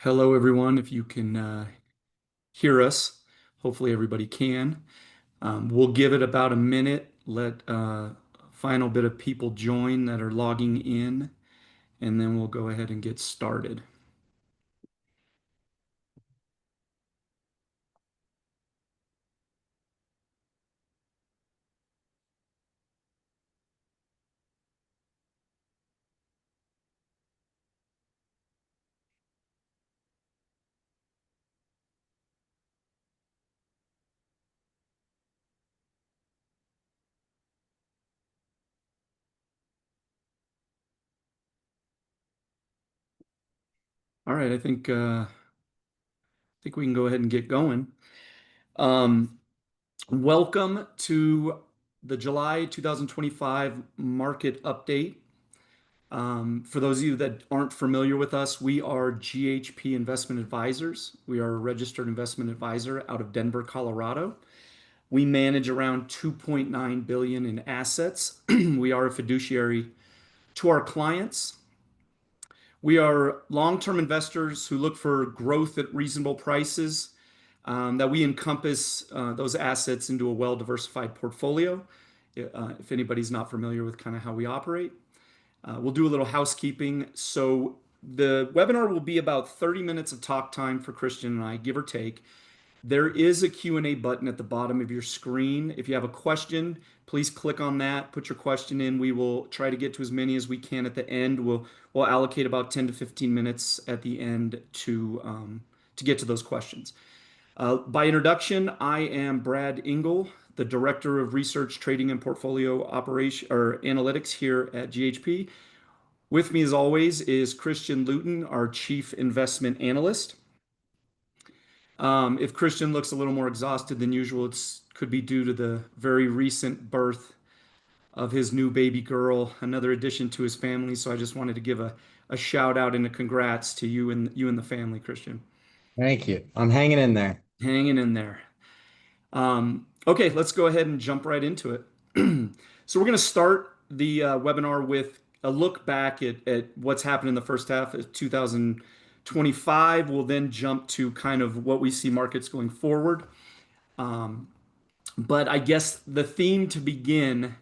Hello, everyone. If you can hear us, hopefully everybody can. We'll give it about a minute, let a final bit of people join that are logging in, and then we'll go ahead and get started. All right, I think we can go ahead and get going. Um, Welcome to the July 2025 market update. For those of you that aren't familiar with us, we are GHP Investment Advisors. We are a registered investment advisor out of Denver, Colorado. We manage around 2.9 billion in assets. We are a fiduciary to our clients. We are long-term investors who look for growth at reasonable prices, that we encompass those assets into a well-diversified portfolio. If anybody's not familiar with kind of how we operate. We'll do a little housekeeping. So the webinar will be about 30 minutes of talk time for Christian and I, give or take. There is a Q&A button at the bottom of your screen. If you have a question, please click on that, put your question in. We will try to get to as many as we can at the end. We'll allocate about 10 to 15 minutes at the end to get to those questions. By introduction, I am Brad Engle, the Director of Research, Trading, and Portfolio Operation or Analytics here at GHP. With me, as always, is Christian Lewton, our Chief Investment Analyst. If Christian looks a little more exhausted than usual, it could be due to the very recent birth of his new baby girl, another addition to his family. So I just wanted to give a shout out and a congrats to you and the family, Christian. Thank you. I'm hanging in there. Hanging in there. Okay, let's go ahead and jump right into it. So we're going to start the webinar with a look back at what's happened in the first half of 2025. We'll then jump to kind of what we see markets going forward. But I guess the theme to begin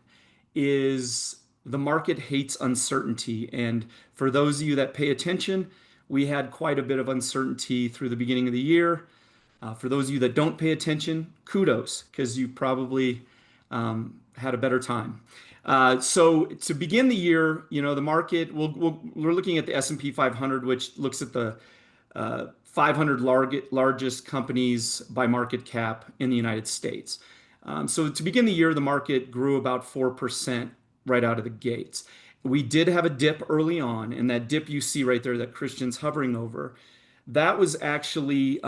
is the market hates uncertainty. And for those of you that pay attention, we had quite a bit of uncertainty through the beginning of the year. For those of you that don't pay attention, kudos, because you probably had a better time. So to begin the year, the market, we're looking at the S&P 500, which looks at the 500 largest companies by market cap in the United States. So to begin the year, the market grew about 4% right out of the gates. We did have a dip early on, and that dip you see right there that Christian's hovering over, that was actually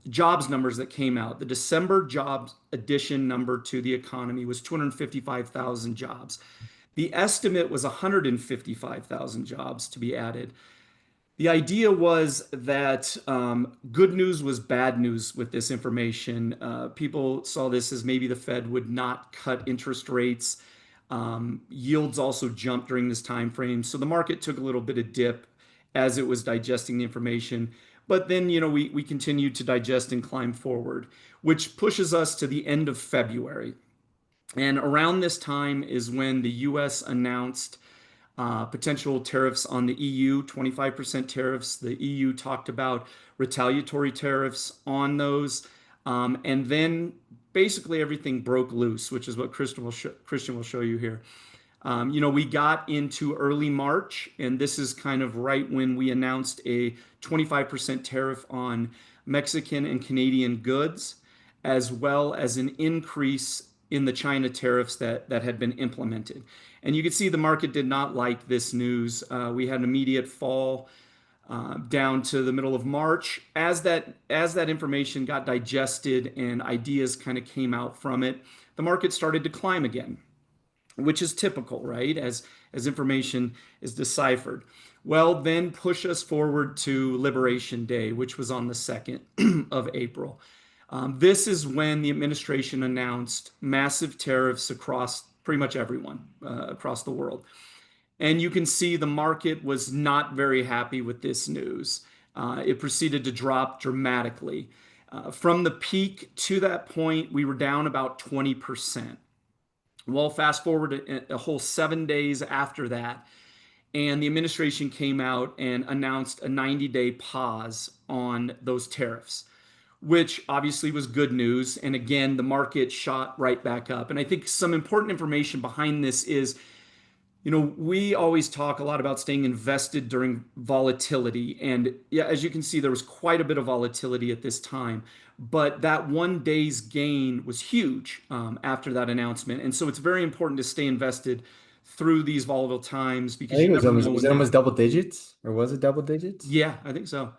jobs numbers that came out. The December jobs addition number to the economy was 255,000 jobs. The estimate was 155,000 jobs to be added. The idea was that good news was bad news with this information. People saw this as maybe the Fed would not cut interest rates. Yields also jumped during this time frame. So the market took a little bit of dip as it was digesting the information. But then, we continued to digest and climb forward, which pushes us to the end of February. And around this time is when the US announced potential tariffs on the EU, 25% tariffs. The EU talked about retaliatory tariffs on those. And then basically everything broke loose, which is what Christian will show you here. We got into early March, and this is kind of right when we announced a 25% tariff on Mexican and Canadian goods, as well as an increase in the China tariffs that had been implemented. And you can see the market did not like this news. We had an immediate fall down to the middle of March. As that information got digested and ideas kind of came out from it, the market started to climb again, which is typical, right? As information is deciphered. Well, then push us forward to Liberation Day, which was on the 2nd of April. This is when the administration announced massive tariffs across pretty much everyone across the world. And you can see the market was not very happy with this news. It proceeded to drop dramatically. From the peak to that point, we were down about 20%. Well, fast forward a whole 7 days after that, and the administration came out and announced a 90-day pause on those tariffs, which obviously was good news. And again, the market shot right back up. And I think some important information behind this is, we always talk a lot about staying invested during volatility. And yeah, as you can see, there was quite a bit of volatility at this time. But that 1 day's gain was huge after that announcement. And so it's very important to stay invested through these volatile times I because think you it was never almost, know was when it almost that. double digits or was it double digits? Yeah, I think so.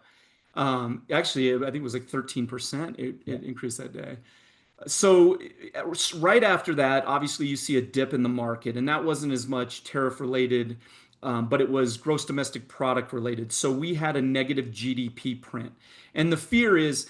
Actually, I think it was like 13%. It, Yeah. it increased that day. So right after that, obviously you see a dip in the market, and that wasn't as much tariff related, but it was gross domestic product related. So we had a negative GDP print, and the fear is,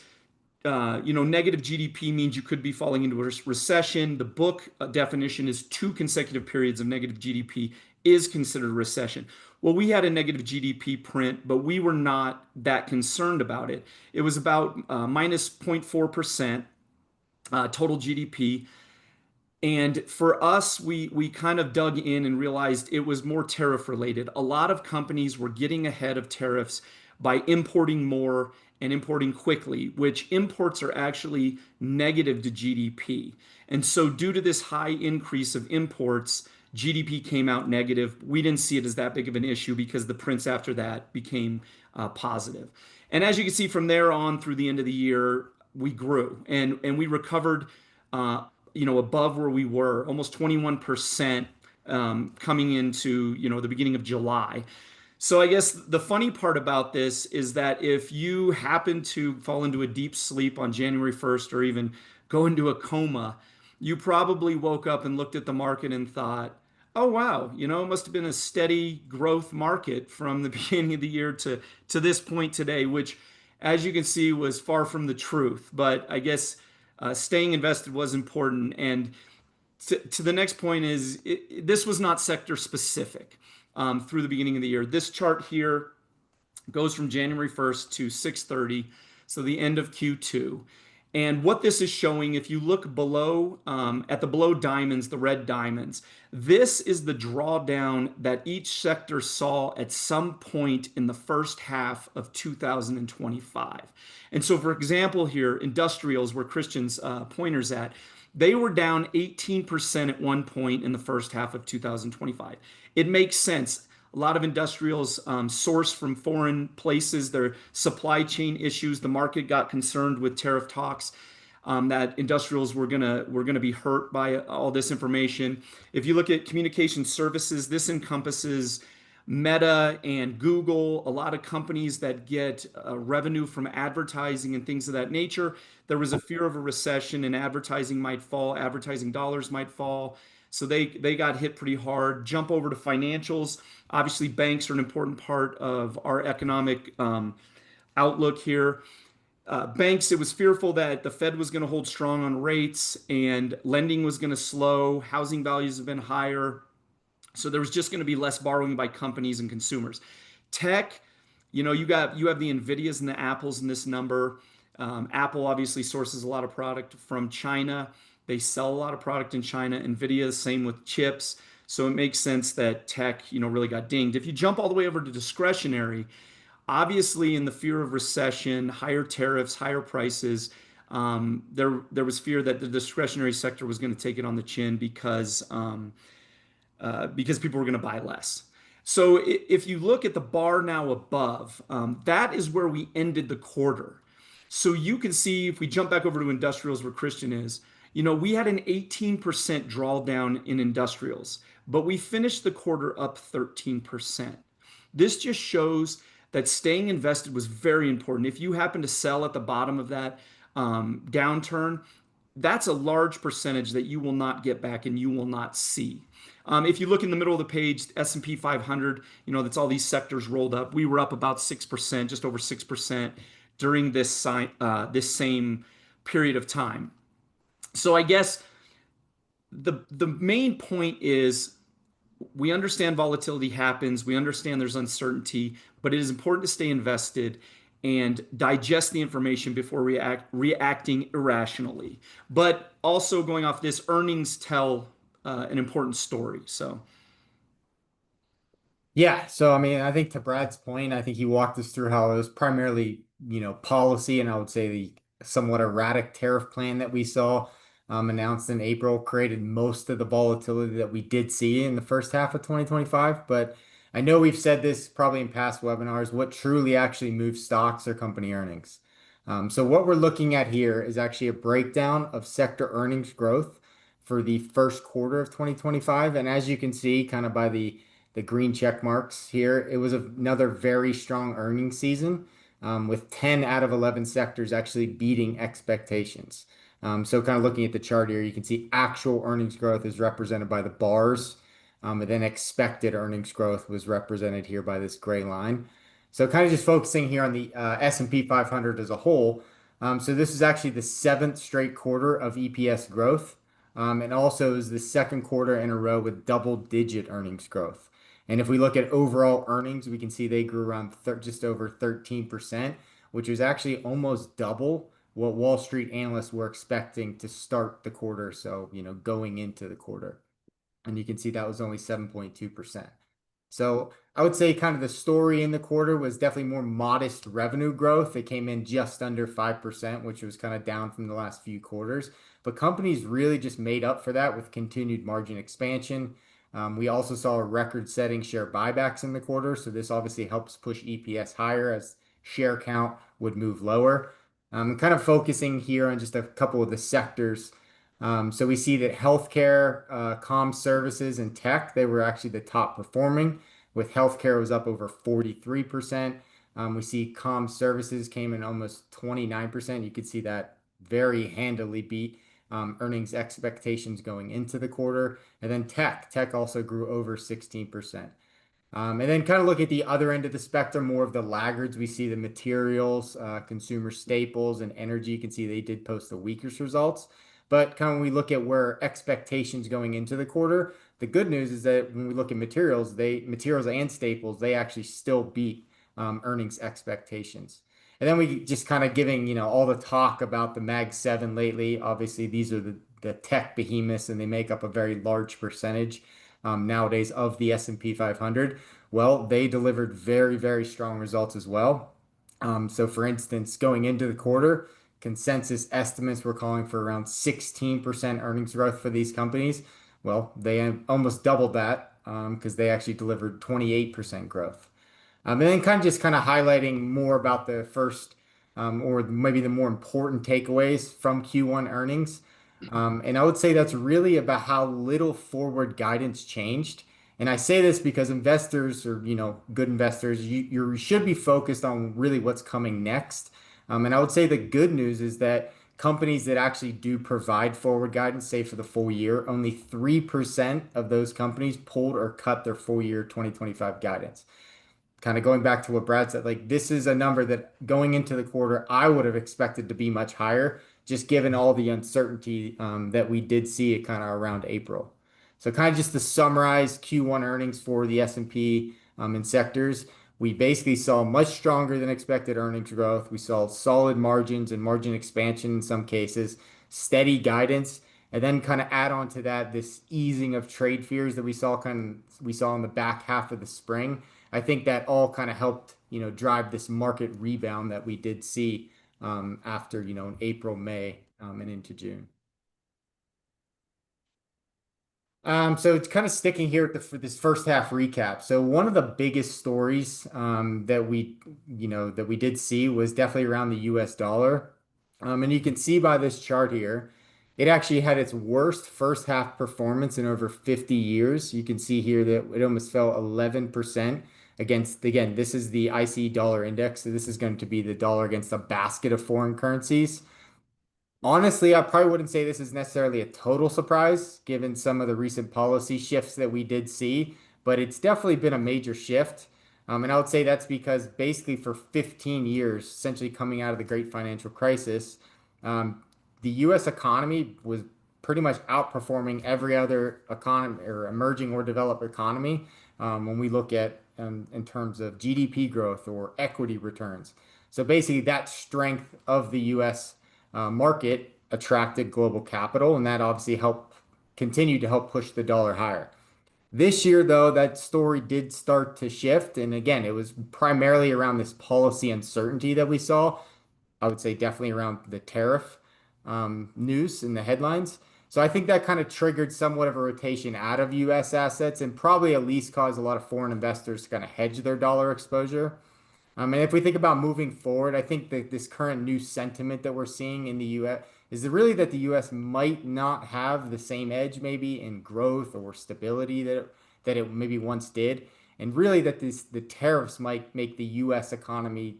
negative GDP means you could be falling into a recession. The book definition is 2 consecutive periods of negative GDP is considered a recession. Well, we had a negative GDP print, but we were not that concerned about it. It was about minus 0.4% total GDP. And for us, we kind of dug in and realized it was more tariff related. A lot of companies were getting ahead of tariffs by importing more and importing quickly, which imports are actually negative to GDP. And so, due to this high increase of imports, GDP came out negative. We didn't see it as that big of an issue because the prints after that became positive. And as you can see from there on through the end of the year, we grew and we recovered above where we were, almost 21% coming into, the beginning of July. So I guess the funny part about this is that if you happen to fall into a deep sleep on January 1st or even go into a coma, you probably woke up and looked at the market and thought, oh wow, it must have been a steady growth market from the beginning of the year to this point today, which as you can see was far from the truth. But I guess staying invested was important. And to the next point is this was not sector specific through the beginning of the year. This chart here goes from January 1st to 6/30, so the end of Q2. And what this is showing, if you look below at the below diamonds, the red diamonds, this is the drawdown that each sector saw at some point in the first half of 2025. And so, for example, here, industrials, where Christian's pointers at, they were down 18% at one point in the first half of 2025. It makes sense. A lot of industrials source from foreign places. Their supply chain issues. The market got concerned with tariff talks that industrials were gonna be hurt by all this information. If you look at communication services, this encompasses Meta and Google, a lot of companies that get revenue from advertising and things of that nature. There was a fear of a recession and advertising might fall, advertising dollars might fall. So they got hit pretty hard. Jump over to financials. Obviously, banks are an important part of our economic outlook here. Banks, it was fearful that the Fed was going to hold strong on rates and lending was going to slow. Housing values have been higher. So there was just going to be less borrowing by companies and consumers. Tech, you have the Nvidias and the Apples in this number. Apple obviously sources a lot of product from China. They sell a lot of product in China. Nvidia, same with chips. So it makes sense that tech, really got dinged. If you jump all the way over to discretionary, obviously in the fear of recession, higher tariffs, higher prices, there was fear that the discretionary sector was going to take it on the chin because people were going to buy less. So if you look at the bar now above, that is where we ended the quarter. So you can see if we jump back over to industrials where Christian is, we had an 18% drawdown in industrials, but we finished the quarter up 13%. This just shows that staying invested was very important. If you happen to sell at the bottom of that downturn, that's a large percentage that you will not get back and you will not see. If you look in the middle of the page, S&P 500, that's all these sectors rolled up. We were up about 6%, just over 6% during this same period of time. So I guess the main point is we understand volatility happens. We understand there's uncertainty, but it is important to stay invested. and digest the information before reacting irrationally. But also going off this, earnings tell an important story. So Yeah, so I mean, I think to Brad's point, I think he walked us through how it was primarily, policy, and I would say the somewhat erratic tariff plan that we saw announced in April created most of the volatility that we did see in the first half of 2025. But I know we've said this probably in past webinars, what truly actually moves stocks or company earnings. So what we're looking at here is actually a breakdown of sector earnings growth for the first quarter of 2025. And as you can see, kind of by the green check marks here. It was another very strong earnings season, with 10 out of 11 sectors actually beating expectations. So kind of looking at the chart here, you can see actual earnings growth is represented by the bars, and then expected earnings growth was represented here by this gray line. So kind of just focusing here on the S&P 500 as a whole. So this is actually the seventh straight quarter of EPS growth, and also is the second quarter in a row with double-digit earnings growth. And if we look at overall earnings, we can see they grew around just over 13%, which was actually almost double what Wall Street analysts were expecting to start the quarter. So, going into the quarter. And you can see that was only 7.2%. So I would say kind of the story in the quarter was definitely more modest revenue growth. It came in just under 5%, which was kind of down from the last few quarters. But companies really just made up for that with continued margin expansion. We also saw a record-setting share buybacks in the quarter. So this obviously helps push EPS higher as share count would move lower. Kind of focusing here on just a couple of the sectors. So we see that healthcare, comm services, and tech, they were actually the top performing, with healthcare was up over 43%. We see comm services came in almost 29%. You could see that very handily beat earnings expectations going into the quarter. And then tech also grew over 16%. And then kind of look at the other end of the spectrum, more of the laggards. We see the materials, consumer staples, and energy. You can see they did post the weakest results. But kind of when we look at where expectations going into the quarter, the good news is that when we look at materials and staples, they actually still beat earnings expectations. And then we just kind of giving, all the talk about the Mag 7 lately. Obviously, these are the tech behemoths, and they make up a very large percentage nowadays of the S&P 500. Well, they delivered very, very strong results as well. So for instance, going into the quarter, consensus estimates were calling for around 16% earnings growth for these companies. Well, they almost doubled that because they actually delivered 28% growth. And then kind of highlighting more about the first, or maybe the more important takeaways from Q1 earnings. And I would say that's really about how little forward guidance changed. And I say this because investors, or good investors, you should be focused on really what's coming next. And I would say the good news is that companies that actually do provide forward guidance, say for the full year, only 3% of those companies pulled or cut their full year 2025 guidance. Kind of going back to what Brad said, like this is a number that going into the quarter, I would have expected to be much higher, just given all the uncertainty that we did see it kind of around April. So kind of just to summarize Q1 earnings for the S&P and sectors, we basically saw much stronger than expected earnings growth. We saw solid margins and margin expansion in some cases, steady guidance, and then kind of add on to that this easing of trade fears that we saw in the back half of the spring. I think that all kind of helped, drive this market rebound that we did see after, in April, May, and into June. So it's kind of sticking here for this first half recap. So one of the biggest stories that we did see was definitely around the US dollar. And you can see by this chart here, it actually had its worst first half performance in over 50 years. You can see here that it almost fell 11% against, again, this is the ICE dollar index. So this is going to be the dollar against a basket of foreign currencies. Honestly, I probably wouldn't say this is necessarily a total surprise given some of the recent policy shifts that we did see, but it's definitely been a major shift. And I would say that's because basically for 15 years, essentially coming out of the great financial crisis, the US economy was pretty much outperforming every other economy or emerging or developed economy when we look at in terms of GDP growth or equity returns. So basically, that strength of the U.S. Market attracted global capital, and that obviously helped continue to help push the dollar higher. This year, though, that story did start to shift. And again, it was primarily around this policy uncertainty that we saw. I would say definitely around the tariff news and the headlines. So I think that kind of triggered somewhat of a rotation out of US assets and probably at least caused a lot of foreign investors to kind of hedge their dollar exposure. And if we think about moving forward, I think that this current new sentiment that we're seeing in the US is that really that the US might not have the same edge maybe in growth or stability that it maybe once did. And really that the tariffs might make the US economy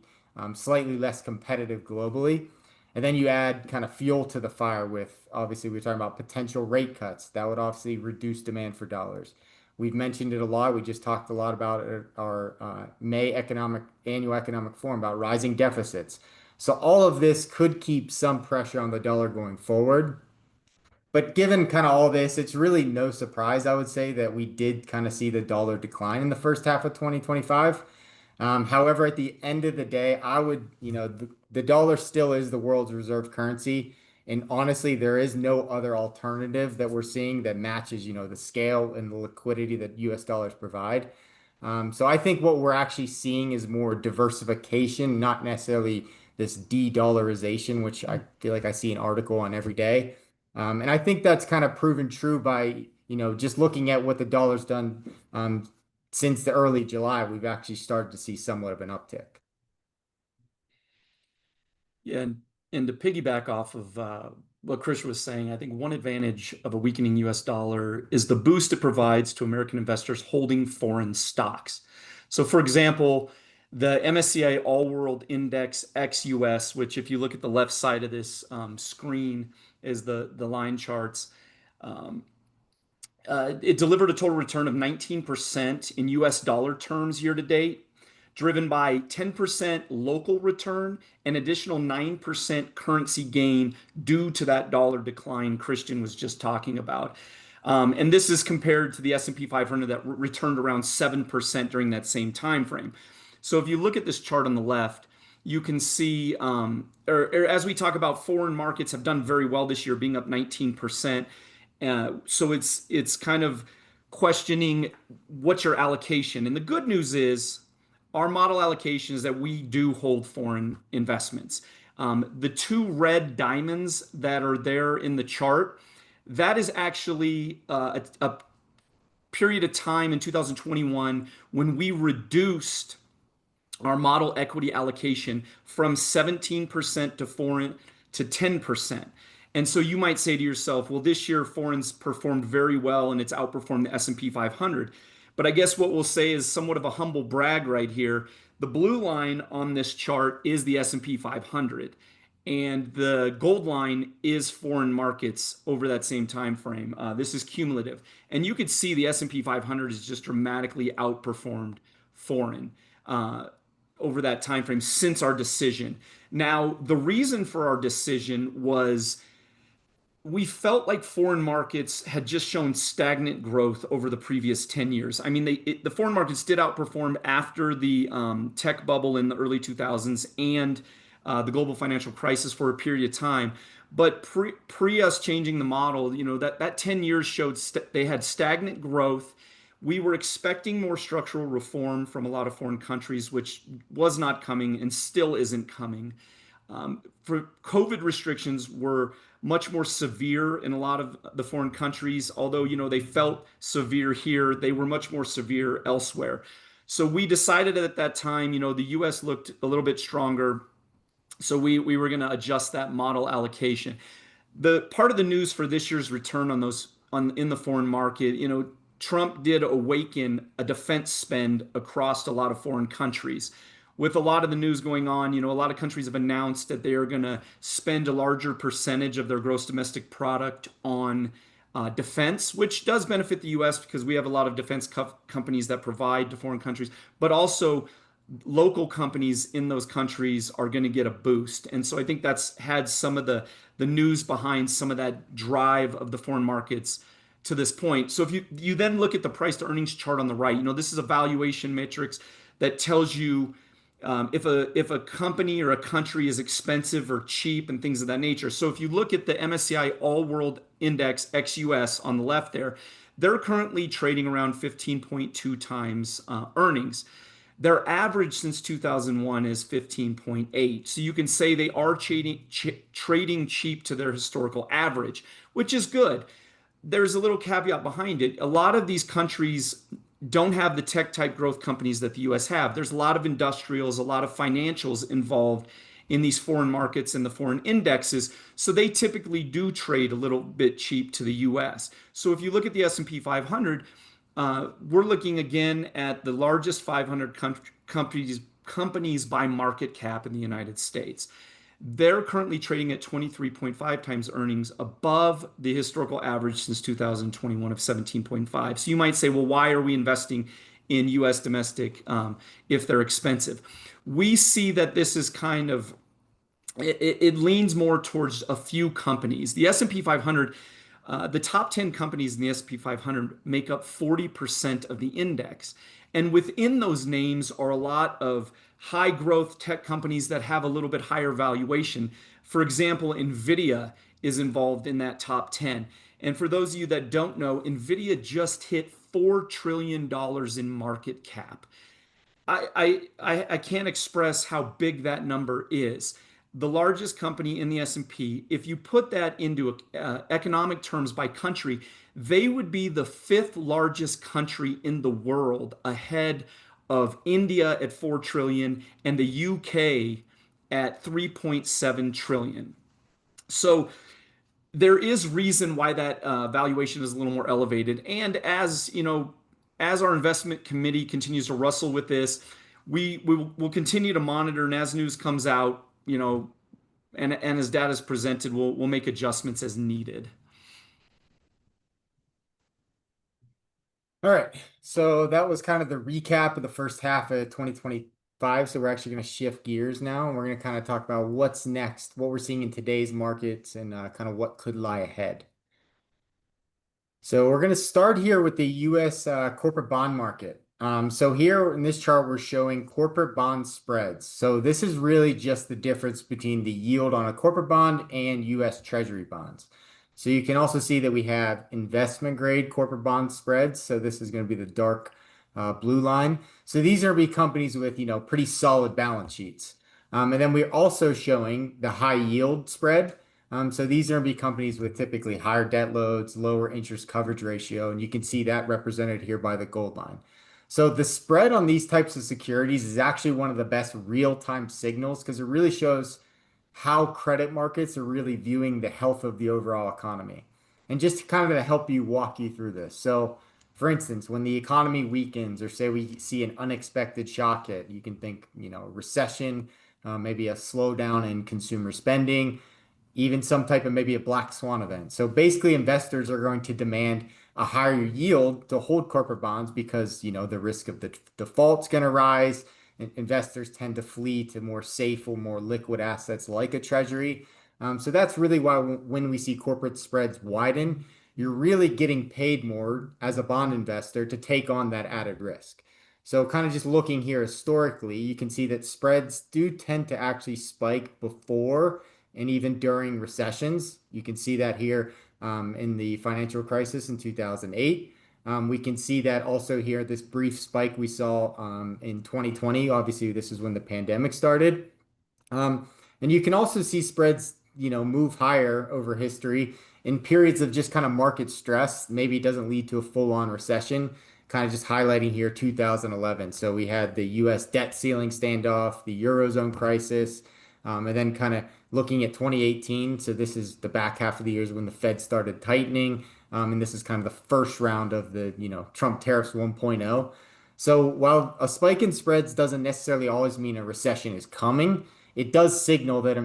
slightly less competitive globally. And then you add kind of fuel to the fire with obviously we're talking about potential rate cuts that would obviously reduce demand for dollars. We've mentioned it a lot. We just talked a lot about it at our May annual economic forum about rising deficits. So all of this could keep some pressure on the dollar going forward. But given kind of all this, it's really no surprise, I would say, that we did kind of see the dollar decline in the first half of 2025. However, at the end of the day, I would, the dollar still is the world's reserve currency. And honestly, there is no other alternative that we're seeing that matches, the scale and the liquidity that US dollars provide. So I think what we're actually seeing is more diversification, not necessarily this de-dollarization, which I feel like I see an article on every day. And I think that's kind of proven true by, just looking at what the dollar's done since the early July, we've actually started to see somewhat of an uptick. Yeah, and to piggyback off of what Chris was saying, I think one advantage of a weakening US dollar is the boost it provides to American investors holding foreign stocks. So, for example, the MSCI All World Index ex-US, which if you look at the left side of this screen is the line charts, um, it delivered a total return of 19% in US dollar terms year to date, driven by 10% local return and additional 9% currency gain due to that dollar decline Christian was just talking about. And this is compared to the S&P 500 that returned around 7% during that same time frame. So if you look at this chart on the left, you can see, or as we talk about, foreign markets have done very well this year, being up 19%. So it's kind of questioning what's your allocation. And the good news is our model allocation is that we do hold foreign investments. The two red diamonds that are there in the chart, that is actually a period of time in 2021 when we reduced our model equity allocation from 17% to foreign to 10%. And so you might say to yourself, well, this year foreign's performed very well and it's outperformed the S&P 500. But I guess what we'll say is somewhat of a humble brag right here. The blue line on this chart is the S&P 500 and the gold line is foreign markets over that same time frame. This is cumulative. And you could see the S&P 500 has just dramatically outperformed foreign. Over that time frame since our decision. Now, the reason for our decision was we felt like foreign markets had just shown stagnant growth over the previous 10 years. I mean, the foreign markets did outperform after the tech bubble in the early 2000s and the global financial crisis for a period of time. But pre us changing the model, that 10 years showed they had stagnant growth. We were expecting more structural reform from a lot of foreign countries, which was not coming and still isn't coming. For COVID restrictions were much more severe in a lot of the foreign countries. Although, they felt severe here, they were much more severe elsewhere. So we decided at that time, the US looked a little bit stronger. So we were going to adjust that model allocation. The part of the news for this year's return on those in the foreign market, Trump did awaken a defense spend across a lot of foreign countries. With a lot of the news going on, a lot of countries have announced that they are going to spend a larger percentage of their gross domestic product on defense, which does benefit the U.S. because we have a lot of defense companies that provide to foreign countries, but also local companies in those countries are going to get a boost. And so I think that's had some of the news behind some of that drive of the foreign markets to this point. So if you then look at the price to earnings chart on the right, this is a valuation matrix that tells you if a company or a country is expensive or cheap and things of that nature. So if you look at the MSCI All World Index ex-US on the left there, they're currently trading around 15.2 times earnings. Their average since 2001 is 15.8. So you can say they are trading cheap to their historical average, which is good. There's a little caveat behind it. A lot of these countries don't have the tech type growth companies that the US have. There's a lot of industrials, a lot of financials involved in these foreign markets and the foreign indexes. So they typically do trade a little bit cheap to the US. So if you look at the S&P 500, we're looking again at the largest 500 companies by market cap in the United States. They're currently trading at 23.5 times earnings above the historical average since 2021 of 17.5. So you might say, well, why are we investing in US domestic if they're expensive? We see that this is kind of it leans more towards a few companies. The S&P 500, the top 10 companies in the S&P 500 make up 40% of the index. And within those names are a lot of high growth tech companies that have a little bit higher valuation. For example, Nvidia is involved in that top 10. And for those of you that don't know, Nvidia just hit $4 trillion in market cap. I can't express how big that number is. The largest company in the S&P, if you put that into economic terms by country, they would be the fifth largest country in the world, ahead of India at 4 trillion and the UK at 3.7 trillion. So there is reason why that valuation is a little more elevated. And as you know, as our investment committee continues to wrestle with this, we will continue to monitor, and as news comes out, and as data is presented, we'll make adjustments as needed. All right. So that was kind of the recap of the first half of 2025. So we're actually going to shift gears now, and we're going to kind of talk about what's next, what we're seeing in today's markets, and kind of what could lie ahead. So we're going to start here with the U.S. Corporate bond market. So here in this chart, we're showing corporate bond spreads. So this is really just the difference between the yield on a corporate bond and U.S. Treasury bonds. So you can also see that we have investment grade corporate bond spreads. So this is going to be the dark blue line. So these are going to be companies with, pretty solid balance sheets. And then we're also showing the high yield spread. So these are going to be companies with typically higher debt loads, lower interest coverage ratio, and you can see that represented here by the gold line. So the spread on these types of securities is actually one of the best real-time signals because it really shows how credit markets are really viewing the health of the overall economy. And just to kind of help you walk you through this. So for instance, when the economy weakens or say we see an unexpected shock hit, you can think, recession, maybe a slowdown in consumer spending, even some type of maybe a black swan event. So basically, investors are going to demand a higher yield to hold corporate bonds because, the risk of the default's going to rise. And investors tend to flee to more safe or more liquid assets like a treasury. So that's really why when we see corporate spreads widen, you're really getting paid more as a bond investor to take on that added risk. So kind of just looking here historically, you can see that spreads do tend to actually spike before and even during recessions. You can see that here in the financial crisis in 2008. We can see that also here, this brief spike we saw in 2020. Obviously, this is when the pandemic started. And you can also see spreads, move higher over history in periods of just kind of market stress. Maybe it doesn't lead to a full-on recession. Kind of just highlighting here 2011. So we had the U.S. debt ceiling standoff, the Eurozone crisis, and then kind of looking at 2018. So this is the back half of the years when the Fed started tightening. And this is kind of the first round of the, Trump tariffs 1.0. So while a spike in spreads doesn't necessarily always mean a recession is coming, it does signal that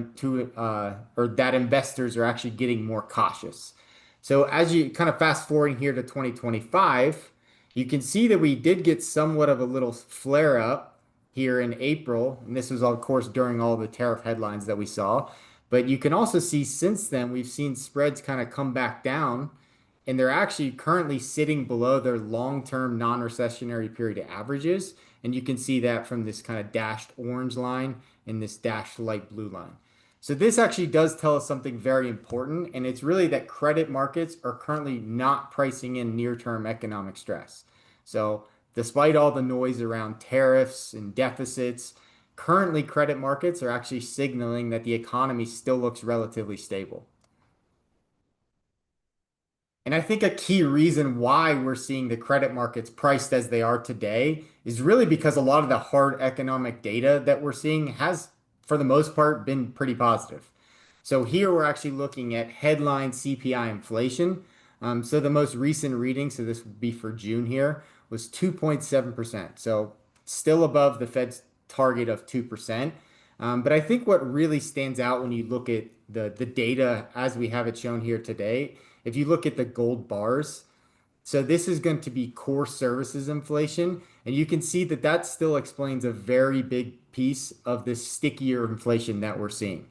or that investors are actually getting more cautious. So as you kind of fast forwarding here to 2025, you can see that we did get somewhat of a little flare up here in April, and this was of course during all the tariff headlines that we saw. But you can also see since then we've seen spreads kind of come back down and they're actually currently sitting below their long-term non-recessionary period averages. And you can see that from this kind of dashed orange line and this dashed light blue line. So this actually does tell us something very important, and it's really that credit markets are currently not pricing in near-term economic stress. So despite all the noise around tariffs and deficits, currently credit markets are actually signaling that the economy still looks relatively stable. And I think a key reason why we're seeing the credit markets priced as they are today is really because a lot of the hard economic data that we're seeing has, for the most part, been pretty positive. So here we're actually looking at headline CPI inflation. So the most recent reading, so this would be for June here, was 2.7%. So still above the Fed's target of 2%. But I think what really stands out when you look at the data as we have it shown here today, if you look at the gold bars, so this is going to be core services inflation, and you can see that that still explains a very big piece of this stickier inflation that we're seeing.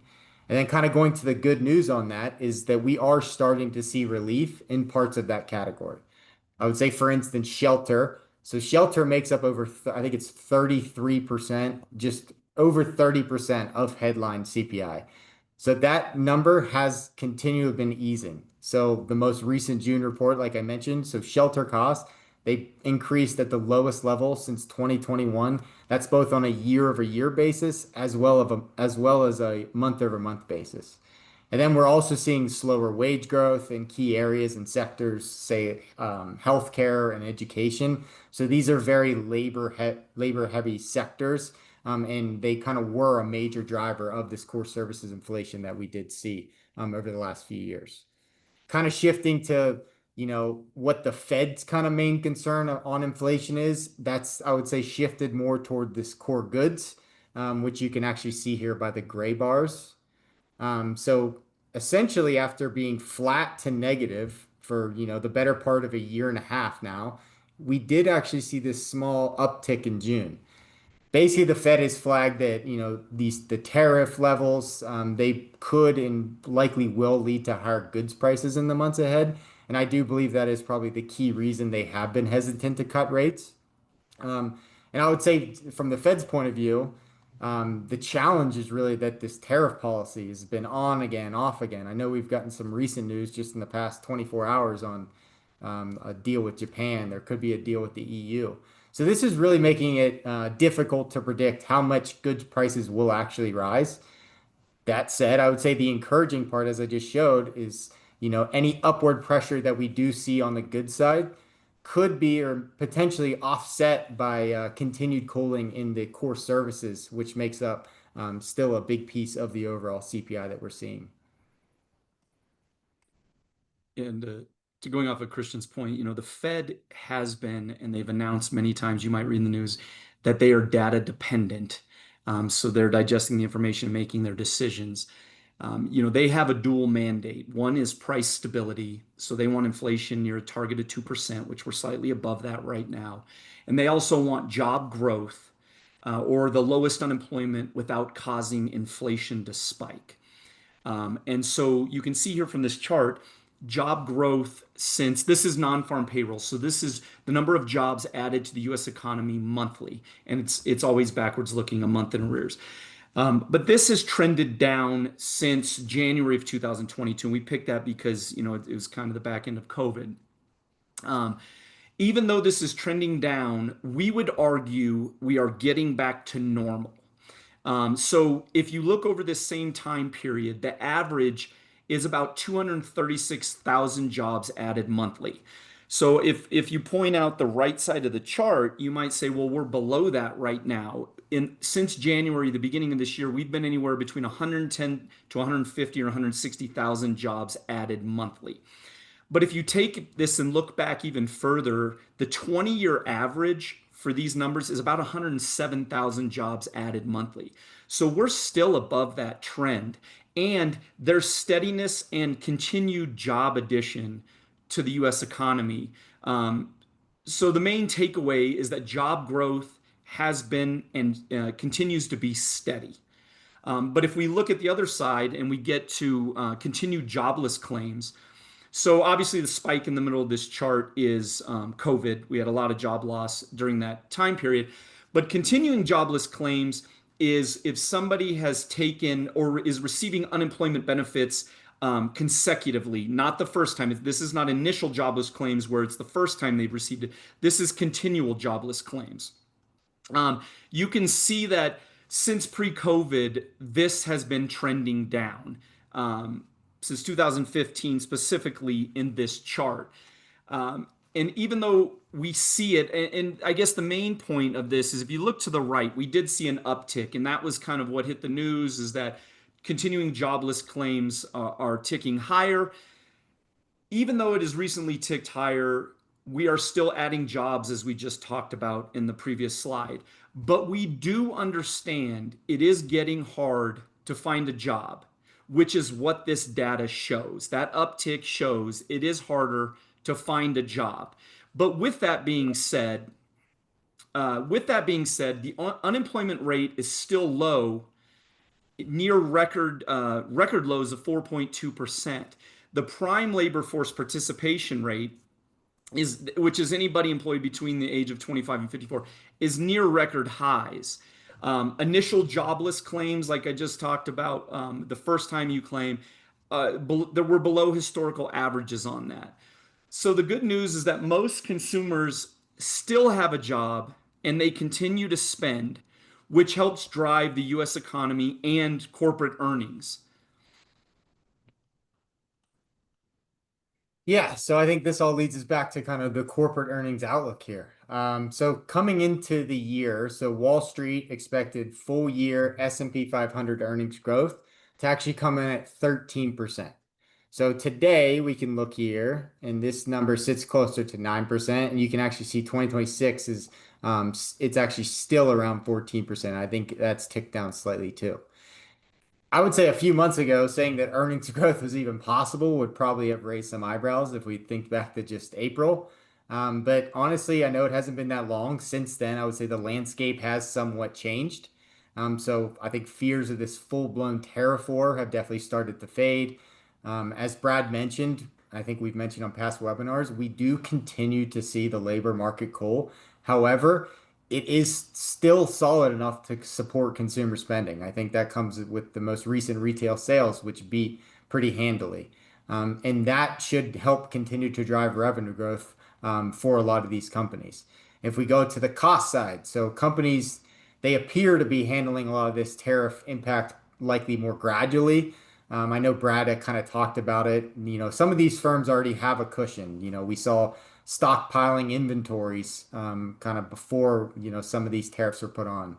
And then kind of going to the good news on that is that we are starting to see relief in parts of that category. I would say, for instance, shelter. So shelter makes up over, I think it's 33%, just over 30% of headline CPI. So that number has continually been easing. So the most recent June report, like I mentioned, so shelter costs, they increased at the lowest level since 2021. That's both on a year-over-year basis as well as a month-over-month basis. And then we're also seeing slower wage growth in key areas and sectors, say healthcare and education. So these are very labor heavy sectors, and they kind of were a major driver of this core services inflation that we did see over the last few years. Kind of shifting to, what the Fed's kind of main concern on inflation is. That's, I would say, shifted more toward this core goods, which you can actually see here by the gray bars. So essentially, after being flat to negative for, the better part of a year and a half now, we did actually see this small uptick in June. Basically, the Fed has flagged that, the tariff levels, they could and likely will lead to higher goods prices in the months ahead. And I do believe that is probably the key reason they have been hesitant to cut rates. Um, and I would say from the Fed's point of view, the challenge is really that this tariff policy has been on again, off again. I know we've gotten some recent news just in the past 24 hours on a deal with Japan. There could be a deal with the EU. So this is really making it difficult to predict how much goods prices will actually rise. That said, I would say the encouraging part, as I just showed, is, any upward pressure that we do see on the good side could be or potentially offset by continued cooling in the core services, which makes up still a big piece of the overall CPI that we're seeing. And to going off of Christian's point, the Fed has been, and they've announced many times, you might read in the news, that they are data dependent. So they're digesting the information and making their decisions. They have a dual mandate. One is price stability. So they want inflation near a target of 2%, which we're slightly above that right now. And they also want job growth or the lowest unemployment without causing inflation to spike. And so you can see here from this chart, job growth since this is non-farm payroll. So this is the number of jobs added to the US economy monthly. And it's always backwards looking a month in arrears. But this has trended down since January of 2022. And we picked that because, it was kind of the back end of COVID. Um, Even though this is trending down, we would argue we are getting back to normal. So if you look over this same time period, the average is about 236,000 jobs added monthly. So if you point out the right side of the chart, you might say, well, we're below that right now. Since January, the beginning of this year, we've been anywhere between 110 to 150 or 160,000 jobs added monthly. But if you take this and look back even further, the 20-year average for these numbers is about 107,000 jobs added monthly. So we're still above that trend. And there's steadiness and continued job addition to the US economy. So the main takeaway is that job growth has been and continues to be steady. But if we look at the other side and we get to continued jobless claims, So obviously the spike in the middle of this chart is COVID. We had a lot of job loss during that time period. But continuing jobless claims is if somebody has taken or is receiving unemployment benefits consecutively, not the first time. This is not initial jobless claims where it's the first time they've received it. This is continual jobless claims. You can see that since pre-COVID, this has been trending down since 2015, specifically in this chart. And even though we see it, and I guess the main point of this is if you look to the right, we did see an uptick, and that was kind of what hit the news is that continuing jobless claims are ticking higher. Even though it has recently ticked higher, we are still adding jobs as we just talked about in the previous slide. But we do understand it is getting hard to find a job, which is what this data shows. That uptick shows it is harder to find a job. But with that being said, the unemployment rate is still low, near record lows of 4.2%. The prime labor force participation rate is, which is anybody employed between the age of 25 and 54, is near record highs. Initial jobless claims, like I just talked about, the first time you claim, there were below historical averages on that. So the good news is that most consumers still have a job and they continue to spend, which helps drive the US economy and corporate earnings. Yeah, so I think this all leads us back to kind of the corporate earnings outlook here. So coming into the year, so Wall Street expected full year S&P 500 earnings growth to actually come in at 13%. So today we can look here, and this number sits closer to 9%, and you can actually see 2026 is it's actually still around 14%. I think that's ticked down slightly too. I would say a few months ago, saying that earnings growth was even possible would probably have raised some eyebrows if we think back to just April. But honestly, I know it hasn't been that long since then. I would say the landscape has somewhat changed. So I think fears of this full-blown tariff war have definitely started to fade. As Brad mentioned, I think we've mentioned on past webinars, we do continue to see the labor market cool. However, it is still solid enough to support consumer spending. I think that comes with the most recent retail sales, which beat pretty handily. And that should help continue to drive revenue growth for a lot of these companies. If we go to the cost side, so companies, they appear to be handling a lot of this tariff impact likely more gradually. I know Brad had kind of talked about it. Some of these firms already have a cushion. We saw stockpiling inventories kind of before, some of these tariffs were put on.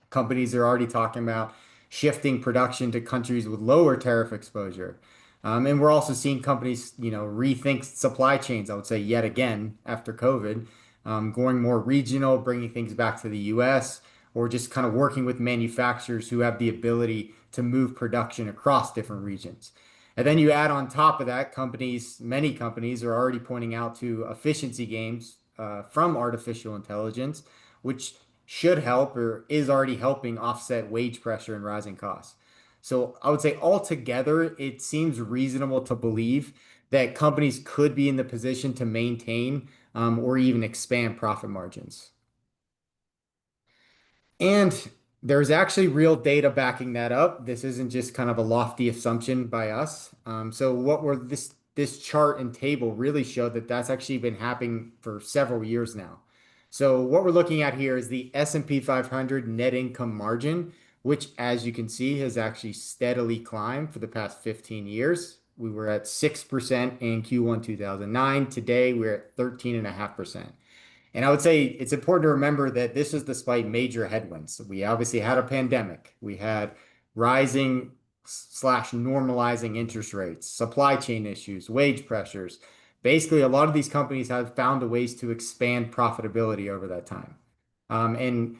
Companies are already talking about shifting production to countries with lower tariff exposure. And we're also seeing companies, rethink supply chains, I would say, yet again after COVID, going more regional, bringing things back to the US, or just kind of working with manufacturers who have the ability to move production across different regions. And then you add on top of that, many companies are already pointing out to efficiency gains from artificial intelligence, which should help or is already helping offset wage pressure and rising costs. So I would say altogether, it seems reasonable to believe that companies could be in the position to maintain or even expand profit margins. And there's actually real data backing that up. This isn't just kind of a lofty assumption by us. So what we're this chart and table really show that that's actually been happening for several years now. So what we're looking at here is the S&P 500 net income margin, which as you can see has actually steadily climbed for the past 15 years. We were at 6% in Q1 2009. Today we're at 13.5%. And I would say it's important to remember that this is despite major headwinds. We obviously had a pandemic. We had rising slash normalizing interest rates, supply chain issues, wage pressures. Basically, a lot of these companies have found ways to expand profitability over that time. And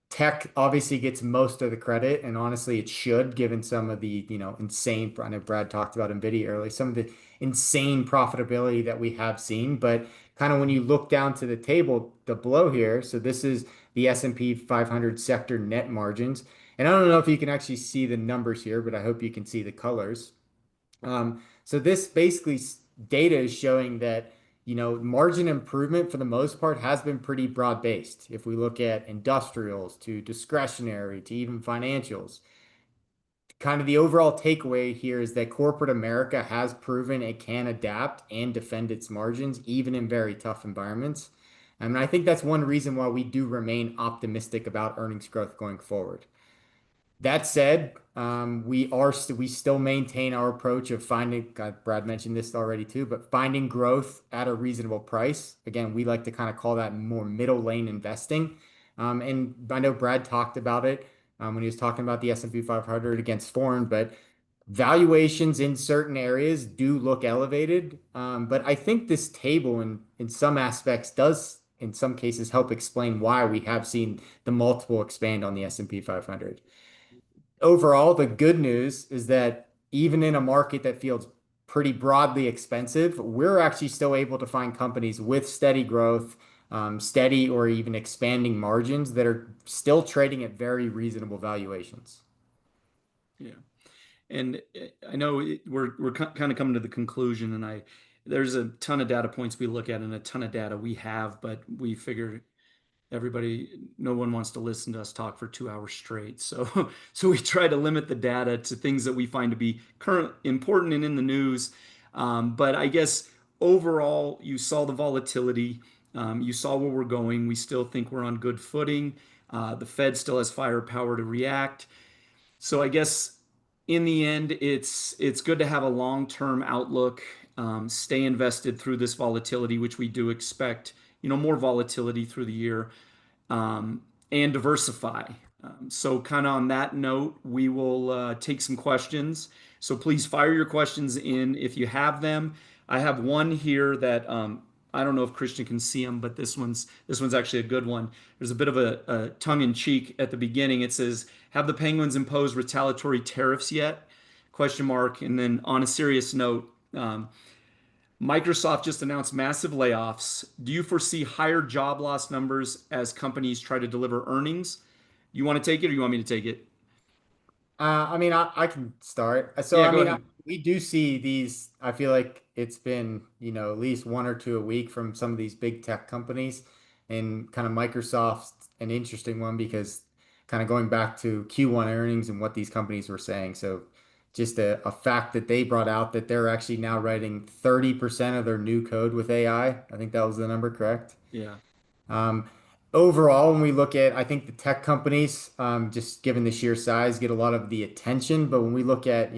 tech obviously gets most of the credit, and honestly, it should, given some of the, insane, I know Brad talked about NVIDIA earlier, some of the insane profitability that we have seen. But kind of when you look down to the table, the below here, so this is the S&P 500 sector net margins. And I don't know if you can actually see the numbers here, but I hope you can see the colors. So this basically data is showing that, margin improvement for the most part has been pretty broad-based. If we look at industrials to discretionary to even financials, kind of the overall takeaway here is that corporate America has proven it can adapt and defend its margins even in very tough environments. And I think that's one reason why we do remain optimistic about earnings growth going forward. That said, we still maintain our approach of finding, Brad mentioned this already too, but finding growth at a reasonable price. Again, we like to kind of call that more middle lane investing. And I know Brad talked about it when he was talking about the S&P 500 against foreign, but valuations in certain areas do look elevated. But I think this table in some aspects does in some cases help explain why we have seen the multiple expand on the S&P 500. Overall, the good news is that even in a market that feels pretty broadly expensive, we're actually still able to find companies with steady growth, steady or even expanding margins that are still trading at very reasonable valuations. Yeah. And I know we're kind of coming to the conclusion, and there's a ton of data points we look at and a ton of data we have, but we figure no one wants to listen to us talk for 2 hours straight. So, so we try to limit the data to things that we find to be current, important, and in the news. But I guess overall, you saw the volatility. You saw where we're going. We still think we're on good footing. The Fed still has firepower to react. So I guess in the end, it's good to have a long-term outlook, stay invested through this volatility, which we do expect, more volatility through the year, and diversify. So kind of on that note, we will take some questions. So please fire your questions in if you have them. I have one here that I don't know if Christian can see them, but this one's actually a good one. There's a bit of a tongue in cheek at the beginning. It says, "Have the Penguins imposed retaliatory tariffs yet?" Question mark. And then on a serious note, Microsoft just announced massive layoffs. Do you foresee higher job loss numbers as companies try to deliver earnings? You want to take it or you want me to take it? I mean, I can start. So, Yeah, I go mean, ahead. we do see these. I feel like it's been, at least one or two a week from some of these big tech companies, and kind of Microsoft's an interesting one because kind of going back to Q1 earnings and what these companies were saying. So, just a fact that they brought out that they're actually now writing 30% of their new code with AI. I think that was the number, correct? Yeah. Um, Overall, when we look at, I think the tech companies, just given the sheer size, get a lot of the attention. But when we look at,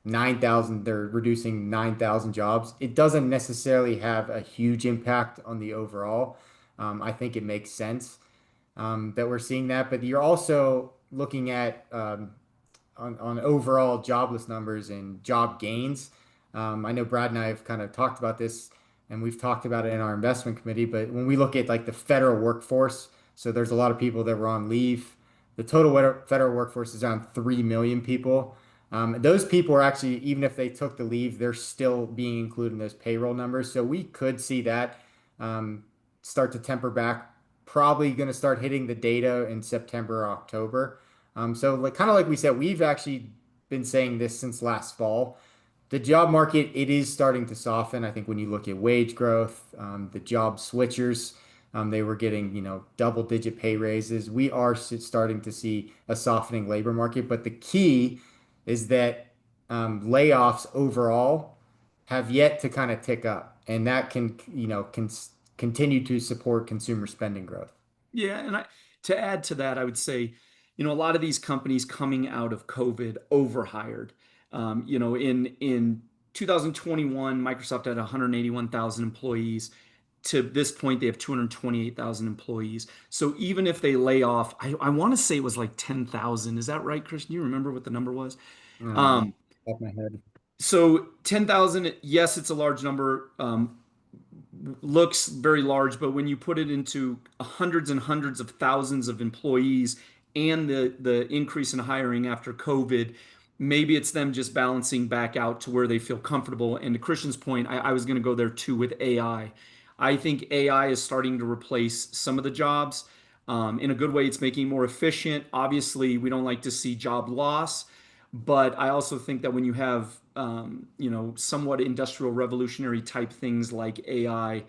9,000, they're reducing 9,000 jobs. It doesn't necessarily have a huge impact on the overall. I think it makes sense that we're seeing that. But you're also looking at on overall jobless numbers and job gains. I know Brad and I have kind of talked about this, and we've talked about it in our investment committee. But when we look at like the federal workforce, so there's a lot of people that were on leave. The total federal workforce is around 3 million people. Those people are actually, even if they took the leave, they're still being included in those payroll numbers. So we could see that um, start to temper back. Probably going to start hitting the data in September or October. So like kind of like we said, we've actually been saying this since last fall. The job market, it is starting to soften. I think when you look at wage growth, the job switchers, they were getting, double digit pay raises. We are starting to see a softening labor market, but the key is that layoffs overall have yet to kind of tick up, and that can continue to support consumer spending growth. Yeah, and to add to that, I would say, a lot of these companies coming out of COVID overhired. In 2021, Microsoft had 181,000 employees. To this point, they have 228,000 employees. So even if they lay off, I want to say it was like 10,000. Is that right, Christian? Do you remember what the number was? Off Um, the top of my head. so 10,000, yes, it's a large number. Looks very large, but when you put it into hundreds and hundreds of thousands of employees and the increase in hiring after COVID, maybe it's them just balancing back out to where they feel comfortable. And to Christian's point, I was going to go there too with AI. I think AI is starting to replace some of the jobs. In a good way, it's making it more efficient. Obviously, we don't like to see job loss, but I also think that when you have somewhat industrial revolutionary type things like AI.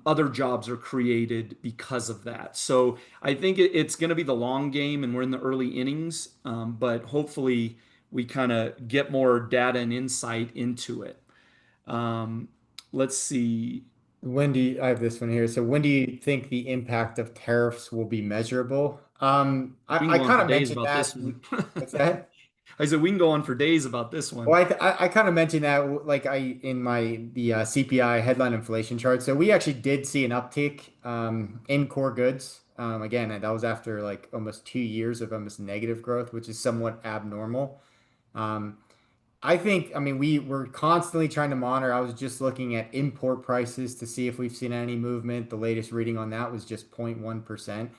Other jobs are created because of that. So I think it's going to be the long game, and we're in the early innings. But hopefully, we kind of get more data and insight into it. Um, let's see. I have this one here. So when do you think the impact of tariffs will be measurable? We can I go on kind for of days mentioned about this that. one. What's that? I said we can go on for days about this one. Well, I kind of mentioned that like I in my the CPI headline inflation chart. So we actually did see an uptick in core goods. Again, that was after like almost 2 years of almost negative growth, which is somewhat abnormal. Um, I mean, we're constantly trying to monitor. I was just looking at import prices to see if we've seen any movement. The latest reading on that was just 0.1%.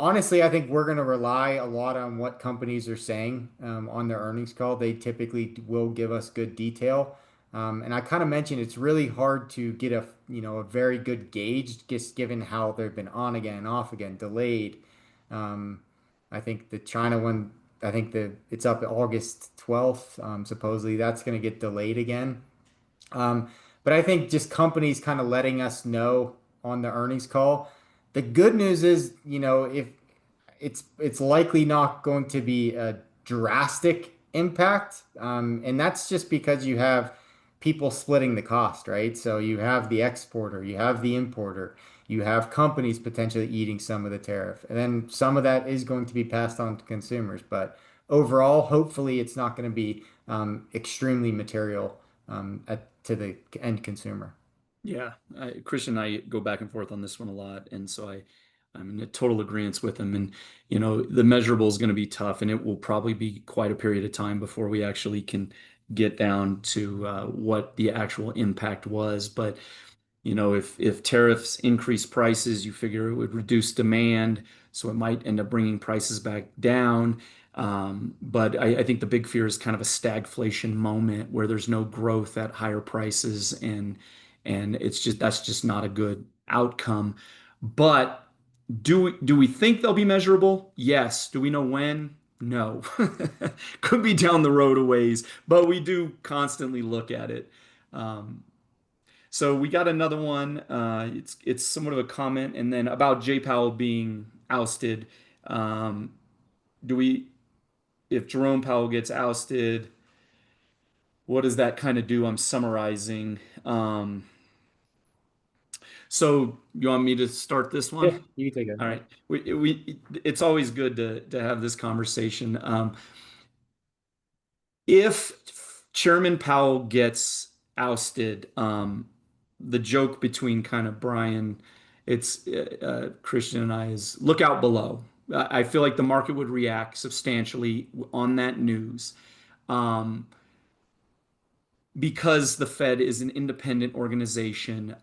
Honestly, I think we're going to rely a lot on what companies are saying on their earnings call. They typically will give us good detail. And I kind of mentioned it's really hard to get a very good gauge just given how they've been on again, off again, delayed. Um, I think the China one, I think it's up August 12th. Supposedly that's going to get delayed again. Um, but I think just companies kind of letting us know on the earnings call. The good news is, if it's likely not going to be a drastic impact, and that's just because you have people splitting the cost, right? So you have the exporter, you have the importer, you have companies potentially eating some of the tariff, and then some of that is going to be passed on to consumers. But overall, hopefully, it's not going to be extremely material to the end consumer. Yeah, Christian and I go back and forth on this one a lot, and so I'm in a total agreement with him. And the measurable is going to be tough, and it will probably be quite a period of time before we actually can get down to what the actual impact was. But if tariffs increase prices, you figure it would reduce demand, so it might end up bringing prices back down. But I think the big fear is kind of a stagflation moment where there's no growth at higher prices, and that's just not a good outcome. But do we think they'll be measurable? Yes. Do we know when? No. Could be down the road a ways, but we do constantly look at it. Um, so we got another one. It's somewhat of a comment, and then about Jay Powell being ousted. Um, do we, if Jerome Powell gets ousted, what does that kind of do? I'm summarizing. So you want me to start this one? Yeah, you can take All it. right. It's always good to have this conversation. If Chairman Powell gets ousted, the joke between kind of Brian, it's Christian and I is look out below. I feel like the market would react substantially on that news. Um, because the Fed is an independent organization,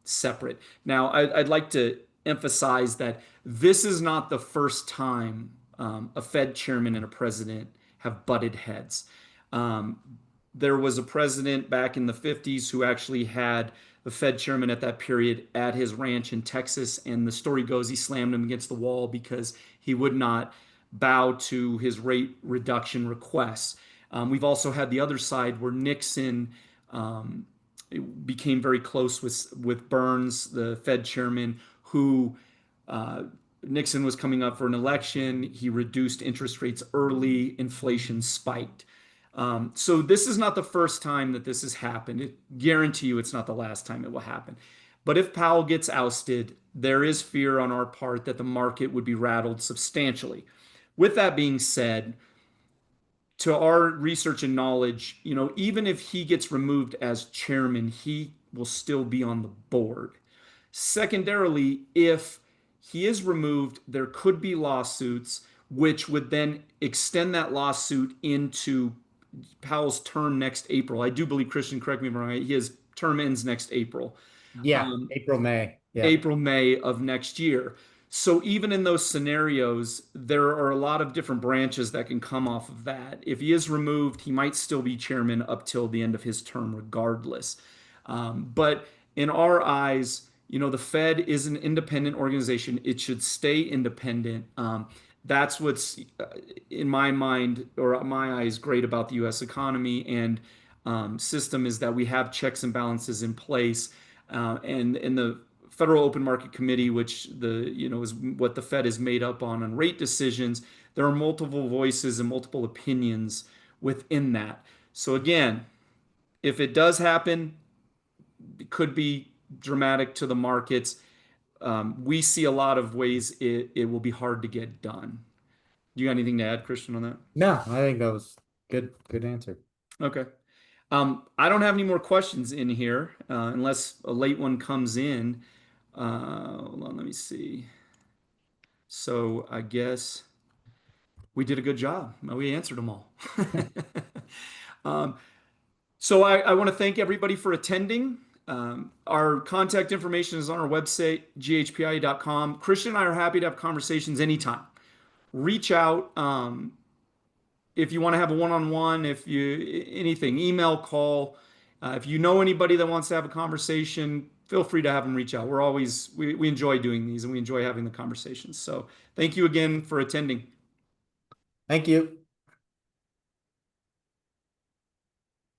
separate. Now, I'd like to emphasize that this is not the first time a Fed chairman and a president have butted heads. Um, there was a president back in the 50s who actually had the Fed chairman at that period at his ranch in Texas. And the story goes he slammed him against the wall because he would not bow to his rate reduction requests. We've also had the other side where Nixon um, became very close with Burns, the Fed chairman, who uh, Nixon was coming up for an election. He reduced interest rates early, inflation spiked. So this is not the first time that this has happened. I guarantee you it's not the last time it will happen. But if Powell gets ousted, there is fear on our part that the market would be rattled substantially. With that being said, to our research and knowledge, even if he gets removed as chairman, he will still be on the board. Secondarily, if he is removed, there could be lawsuits, which would then extend that lawsuit into Powell's term next April. I do believe, Christian, correct me if I'm wrong, his term ends next April. Yeah, Um, April, May. Yeah. April, May of next year. So even in those scenarios, there are a lot of different branches that can come off of that. If he is removed, he might still be chairman up till the end of his term, regardless. But in our eyes, the Fed is an independent organization. It should stay independent. that's what's in my mind or my eyes great about the U.S. economy and system is that we have checks and balances in place, and in the Federal Open Market Committee, which is what the Fed is made up on rate decisions. There are multiple voices and multiple opinions within that. So again, if it does happen, it could be dramatic to the markets. We see a lot of ways it will be hard to get done. You got anything to add, Christian, on that? No, I think that was good answer. Okay. I don't have any more questions in here, unless a late one comes in. Hold on, let me see. So I guess we did a good job. We answered them all. Um, so I want to thank everybody for attending. Our contact information is on our website, ghpia.com. Christian and I are happy to have conversations anytime. Reach out. If you want to have a one-on-one, if you anything, email, call. If you know anybody that wants to have a conversation, feel free to have them reach out. We enjoy doing these and we enjoy having the conversations. So thank you again for attending. Thank you.